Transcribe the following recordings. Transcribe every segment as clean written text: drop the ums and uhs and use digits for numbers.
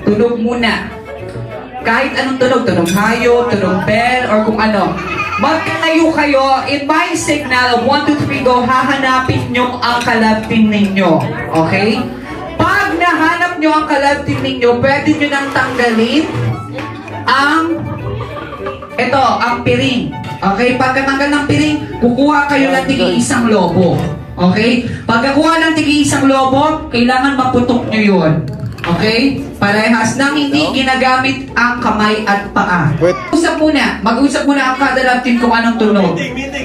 tunog muna. Kahit anong tunog, tunog hayop, tunog bell, or kung ano. Magkatayo kayo, in my signal, 1, 2, 3, go, hahanapin nyo ang kalab team ninyo. Okay? Pag nahanap nyo ang kalab team ninyo, pwede nyo nang tanggalin ang piring. Okay? Pagkatanggal ng piring, kukuha kayo ng tigi-isang lobo. Okay? Pagkakuha ng tigi-isang lobo, kailangan maputok nyo yun. Okay? Parehas nang hindi ginagamit ang kamay at paa. Mag-usap muna ang kada lab team kung anong tunog.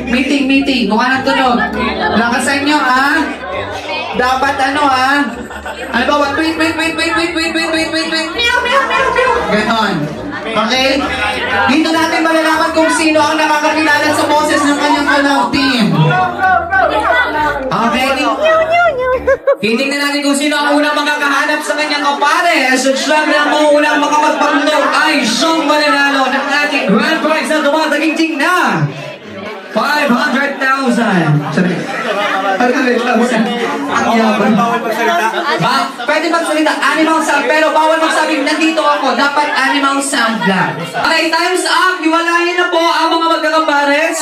Meeting. Kung anong tunog. Lakasan nyo, ha? Dapat ano, ha? Ano ba? Wait. Ganon. Okay? Dito natin malalaman kung sino ang nakakakilala sa boses ng kanyang kalab team. Okay? Titingnan natin kung sino ang unang makakahanap sa kanyang kapare. So, syempre ang unang makapagpagtunog ay siyang mananalo ng ating grand prize na tumataging na 500,000. Sabi, 500,000. Ang yaman. Pwede magsalita, animal sound, pero bawal magsabi, nandito ako. Dapat animal sound lang. Okay, time's up. Hiwalayan na po ang mga magkakapares.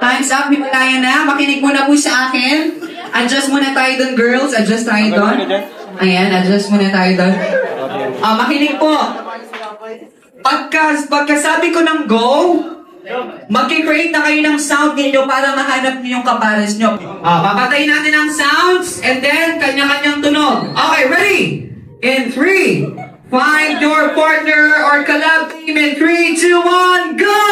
Time's up, hiwalayan na. Makinig muna po sa akin. Adjust muna tayo doon, girls. Adjust tayo doon. Ayan, adjust muna tayo doon. Makinig po. Pagkasabi ko ng go, mag-create na kayo ng sound ninyo para mahanap niyo yung kapares nyo. Papatayin natin ang sounds and then kanya-kanyang tunog. Okay, ready? In 3, find your partner or collab team in 3, 2, 1, go!